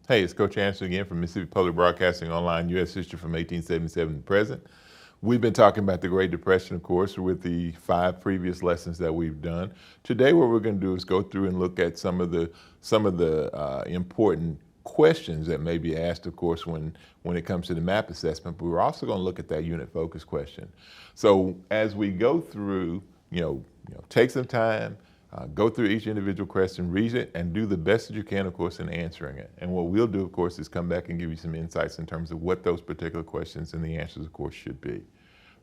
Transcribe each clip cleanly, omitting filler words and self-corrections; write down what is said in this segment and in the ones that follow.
Hey, it's Coach Anderson again from Mississippi Public Broadcasting Online, U.S. History from 1877 to present. We've been talking about the Great Depression, of course, with the 5 previous lessons that we've done. Today, what we're going to do is go through and look at some of the important questions that may be asked, of course, when it comes to the map assessment. But we're also going to look at that unit focus question. So as we go through, take some time. Go through each individual question, read it, and do the best that you can, of course, in answering it. And what we'll do, of course, is come back and give you some insights in terms of what those particular questions and the answers, of course, should be.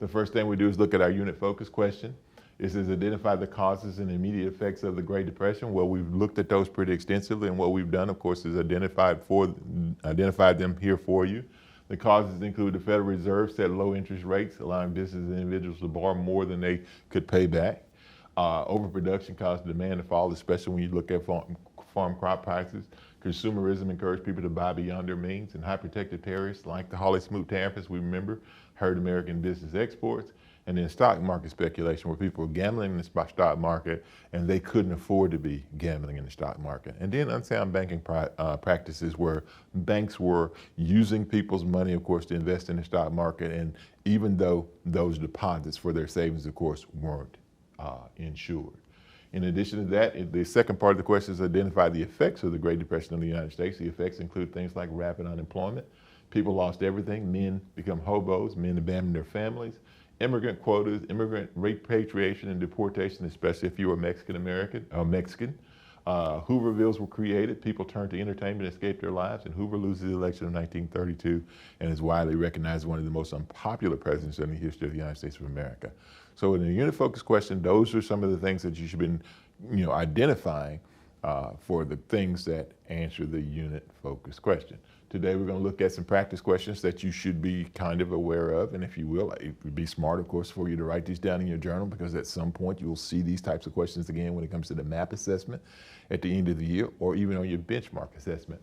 The first thing we do is look at our unit focus question. It says identify the causes and immediate effects of the Great Depression. Well, we've looked at those pretty extensively, and what we've done, of course, is identified them here for you. The causes include the Federal Reserve set low interest rates, allowing businesses and individuals to borrow more than they could pay back. Overproduction caused demand to fall, especially when you look at farm crop prices. Consumerism encouraged people to buy beyond their means, and high protective tariffs like the Hawley-Smoot Tariff, as we remember, hurt American business exports. And then stock market speculation, where people were gambling in the stock market and they couldn't afford to be gambling in the stock market. And then unsound banking practices, where banks were using people's money, of course, to invest in the stock market, and even though those deposits for their savings, of course, weren't insured. In addition to that, the second part of the question is identify the effects of the Great Depression on the United States. The effects include things like rapid unemployment. People lost everything. Men become hobos. Men abandoned their families. Immigrant quotas, immigrant repatriation and deportation, especially if you were Mexican American or Mexican. Hoovervilles were created. People turned to entertainment to escape their lives, and Hoover loses the election in 1932 and is widely recognized as one of the most unpopular presidents in the history of the United States of America. So in the unit focus question, those are some of the things that you should be identifying for the things that answer the unit focus question. Today we're going to look at some practice questions that you should be kind of aware of, and if you will, it would be smart, of course, for you to write these down in your journal, because at some point you will see these types of questions again when it comes to the map assessment at the end of the year, or even on your benchmark assessment.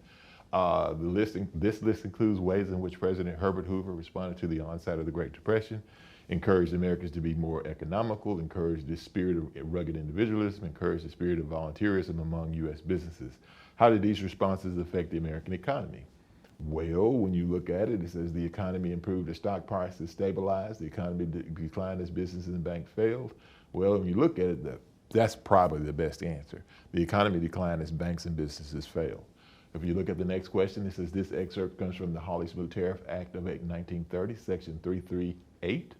This list includes ways in which President Herbert Hoover responded to the onset of the Great Depression, encouraged Americans to be more economical, encouraged the spirit of rugged individualism, encouraged the spirit of volunteerism among U.S. businesses. How did these responses affect the American economy? Well, when you look at it, it says the economy improved as stock prices stabilized, the economy declined as businesses and banks failed. Well, when you look at it, that's probably the best answer. The economy declined as banks and businesses failed. If you look at the next question, it says this excerpt comes from the Hawley-Smoot Tariff Act of 1930, Section 338.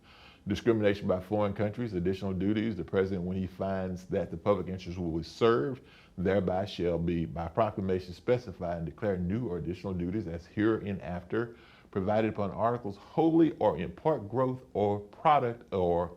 Discrimination by foreign countries, additional duties. The president, when he finds that the public interest will be served, thereby shall be by proclamation specified and declare new or additional duties as hereinafter provided upon articles wholly or in part growth or product or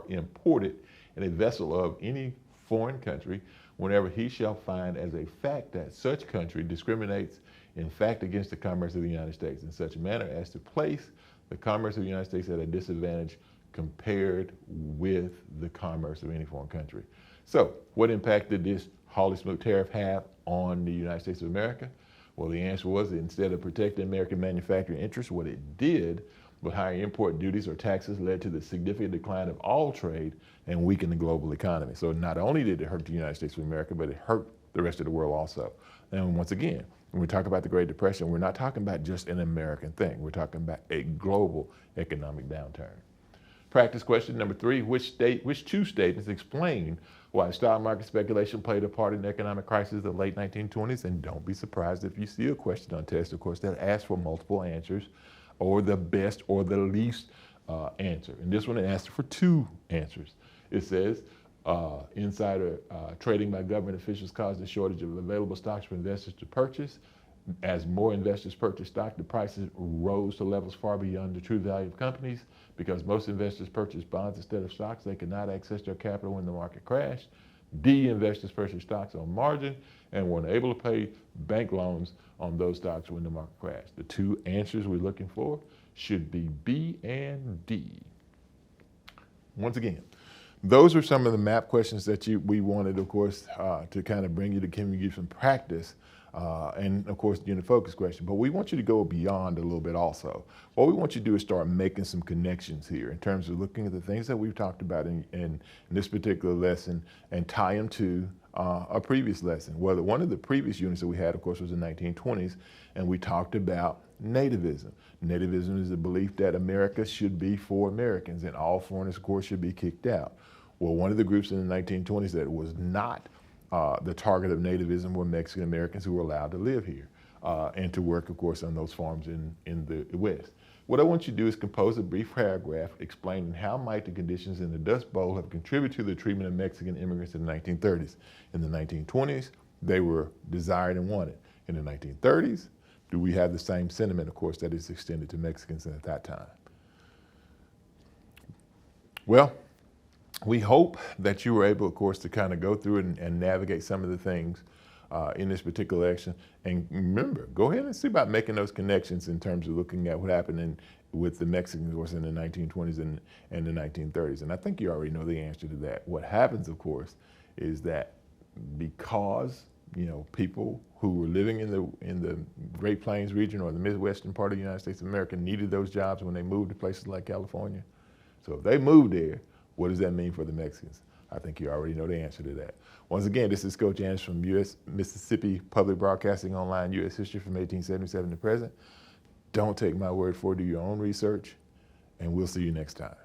imported in a vessel of any foreign country, whenever he shall find as a fact that such country discriminates in fact against the commerce of the United States in such a manner as to place the commerce of the United States at a disadvantage compared with the commerce of any foreign country. So what impact did this Hawley-Smoot Tariff have on the United States of America? Well, the answer was that instead of protecting American manufacturing interests, what it did was higher import duties or taxes led to the significant decline of all trade and weakened the global economy. So not only did it hurt the United States of America, but it hurt the rest of the world also. And once again, when we talk about the Great Depression, we're not talking about just an American thing. We're talking about a global economic downturn. Practice question number 3, which two statements explain why stock market speculation played a part in the economic crisis of the late 1920s? And don't be surprised if you see a question on test, of course, that asks for multiple answers or the best or the least answer. And this one it asks for 2 answers. It says, insider trading by government officials caused a shortage of available stocks for investors to purchase. As more investors purchased stock, the prices rose to levels far beyond the true value of companies. Because most investors purchased bonds instead of stocks, they could not access their capital when the market crashed. D, investors purchased stocks on margin and were unable to pay bank loans on those stocks when the market crashed. The 2 answers we're looking for should be B and D. Once again, those are some of the map questions that we wanted, of course, to kind of bring you to give you some practice and of course the unit focus question. But we want you to go beyond a little bit also. What we want you to do is start making some connections here in terms of looking at the things that we've talked about in this particular lesson and tie them to a previous lesson. Well, one of the previous units that we had, of course, was the 1920s, and we talked about nativism. Nativism is the belief that America should be for Americans and all foreigners, of course, should be kicked out. Well, one of the groups in the 1920s that was not the target of nativism were Mexican Americans who were allowed to live here and to work, of course, on those farms in the West. What I want you to do is compose a brief paragraph explaining how might the conditions in the Dust Bowl have contributed to the treatment of Mexican immigrants in the 1930s. In the 1920s, they were desired and wanted. In the 1930s, do we have the same sentiment, of course, that is extended to Mexicans at that time? Well, we hope that you were able, of course, to kind of go through it and navigate some of the things in this particular action. And remember, go ahead and see about making those connections in terms of looking at what happened with the Mexicans, of course, in the 1920s and the 1930s. And I think you already know the answer to that. What happens, of course, is that because people who were living in the Great Plains region or the Midwestern part of the United States of America needed those jobs when they moved to places like California. So if they moved there, what does that mean for the Mexicans? I think you already know the answer to that. Once again, this is Coach Anderson from Mississippi Public Broadcasting Online, U.S. History from 1877 to present. Don't take my word for it, do your own research, and we'll see you next time.